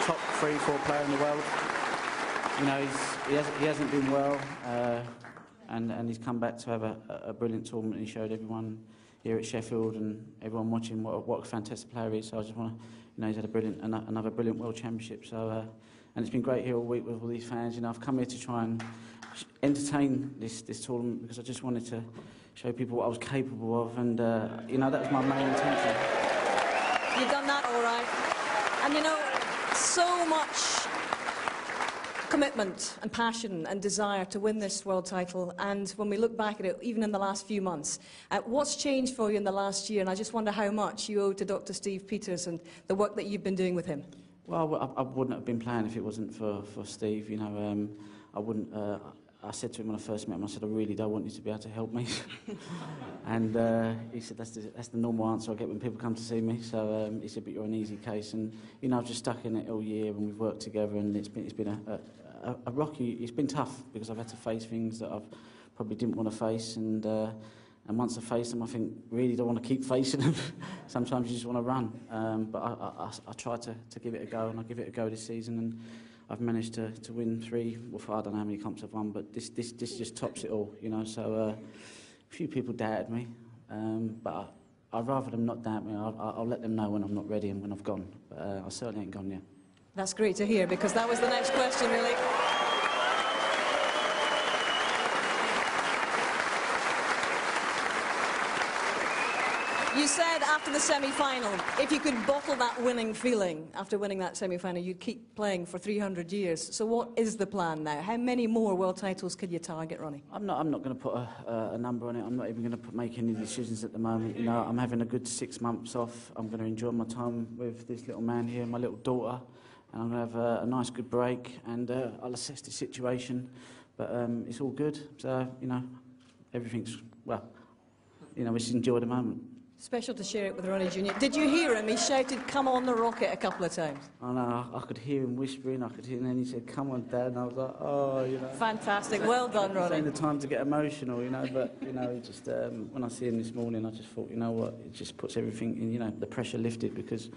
top 3-4 player in the world. You know, he hasn't been well, and he's come back to have a brilliant tournament. He showed everyone here at Sheffield and everyone watching what a fantastic player he is. So I just want to, you know, he's had another brilliant World Championship. So, and it's been great here all week with all these fans. You know, I've come here to try and entertain this tournament because I just wanted to show people what I was capable of, and you know, that was my main intention. You've done that all right. And you know, so much commitment and passion and desire to win this world title, and when we look back at it, even in the last few months, what's changed for you in the last year? And I just wonder how much you owe to Dr. Steve Peters and the work that you've been doing with him. Well, I wouldn't have been playing if it wasn't for Steve. You know, I wouldn't. I said to him when I first met him, I said, I really don't want you to be able to help me. And he said, that's the normal answer I get when people come to see me. So he said, but you're an easy case. And, you know, I've just stuck in it all year, and we've worked together, and it's been a rocky, it's been tough because I've had to face things that I've probably didn't want to face. And once I face them, I think, really don't want to keep facing them. Sometimes you just want to run. But I try to give it a go, and I'll give it a go this season. And I've managed to win 3, well, I don't know how many comps I've won, but this just tops it all, you know. So a few people doubted me, but I'd rather them not doubt me. I'll let them know when I'm not ready and when I've gone. But I certainly ain't gone yet. That's great to hear, because that was the next question, really. You said after the semi-final, if you could bottle that winning feeling after winning that semi-final, you'd keep playing for 300 years. So what is the plan now? How many more world titles could you target, Ronnie? I'm not going to put a number on it. I'm not even going to make any decisions at the moment. You know, I'm having a good 6 months off. I'm going to enjoy my time with this little man here, my little daughter, and I'm going to have a nice, good break, and I'll assess the situation. But it's all good. So, you know, everything's, well, you know, we just enjoy the moment. Special to share it with Ronnie Jr. Did you hear him? He shouted, "Come on the rocket," a couple of times. I know, I could hear him whispering, and then he said, "Come on, Dad," and I was like, oh, you know. Fantastic, well done, Ronnie. It's ain't the time to get emotional, you know, but, you know, just, when I see him this morning, I just thought, you know what, it just puts everything in, you know, the pressure lifted, because,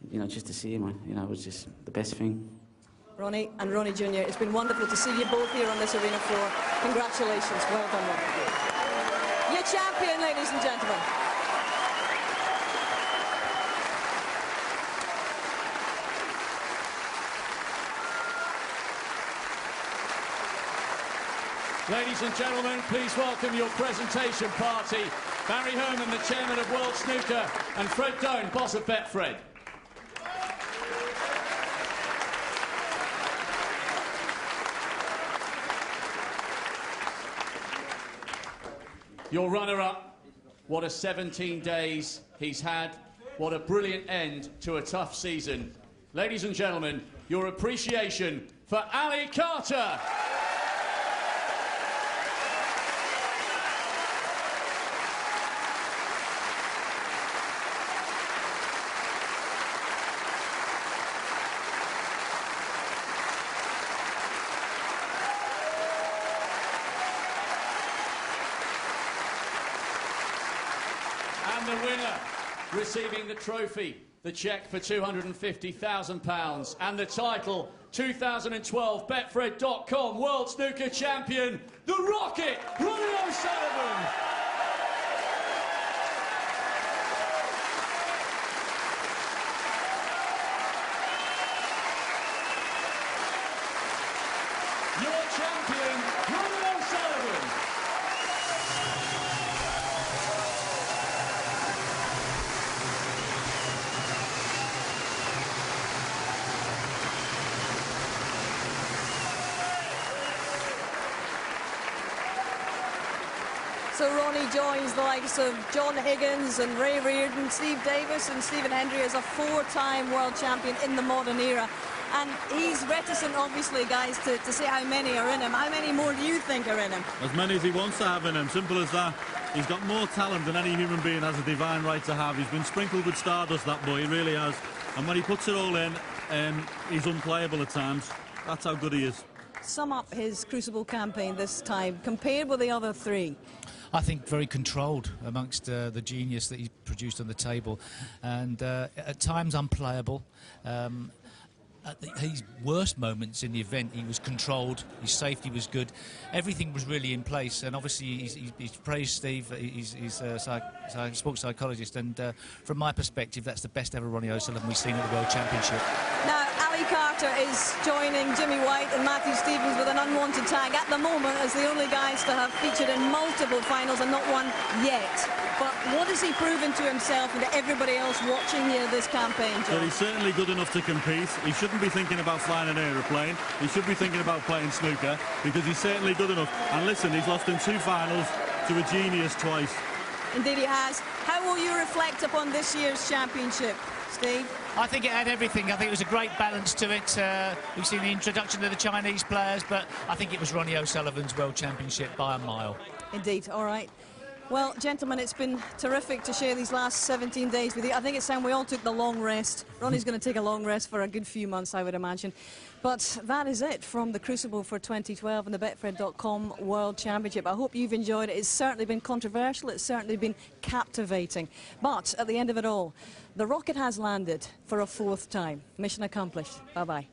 you know, just to see him, you know, was just the best thing. Ronnie and Ronnie Jr., it's been wonderful to see you both here on this arena floor. Congratulations, well done, Ronnie. Your champion, ladies and gentlemen. Ladies and gentlemen, please welcome your presentation party. Barry Herman, the chairman of World Snooker, and Fred Doan, boss of Betfred. Your runner-up, what a 17 days he's had. What a brilliant end to a tough season. Ladies and gentlemen, your appreciation for Ali Carter. And the winner, receiving the trophy, the cheque for £250,000, and the title, 2012 Betfred.com World Snooker Champion, the Rocket, Ronnie O'Sullivan. Your champion, Ronnie O'Sullivan. So Ronnie joins the likes of John Higgins and Ray Reardon, Steve Davis and Stephen Hendry as a 4-time world champion in the modern era. And he's reticent, obviously, guys, to say how many are in him. How many more do you think are in him? As many as he wants to have in him, simple as that. He's got more talent than any human being has a divine right to have. He's been sprinkled with stardust, that boy, he really has. And when he puts it all in, he's unplayable at times. That's how good he is. Sum up his Crucible campaign this time, compared with the other 3. I think very controlled amongst the genius that he produced on the table, and at times unplayable. at his worst moments in the event, he was controlled, his safety was good, everything was really in place. And obviously he's praised Steve, he's a sports psychologist, and from my perspective that's the best ever Ronnie O'Sullivan we've seen at the World Championship. Now Ali Carter is joining Jimmy White and Matthew Stevens with an unwanted tag at the moment as the only guys to have featured in multiple finals and not one yet. But what has he proven to himself and to everybody else watching here this campaign, John? Well, he's certainly good enough to compete. He shouldn't be thinking about flying an aeroplane. He should be thinking about playing snooker, because he's certainly good enough. And listen, he's lost in 2 finals to a genius twice. Indeed he has. How will you reflect upon this year's championship, Steve? I think it had everything. I think it was a great balance to it. We've seen the introduction of the Chinese players, but I think it was Ronnie O'Sullivan's World Championship by a mile. Indeed, all right. Well, gentlemen, it's been terrific to share these last 17 days with you. I think it's time we all took the long rest. Ronnie's going to take a long rest for a good few months, I would imagine. But that is it from the Crucible for 2012 and the Betfred.com World Championship. I hope you've enjoyed it. It's certainly been controversial. It's certainly been captivating. But at the end of it all, the rocket has landed for a 4th time. Mission accomplished. Bye-bye.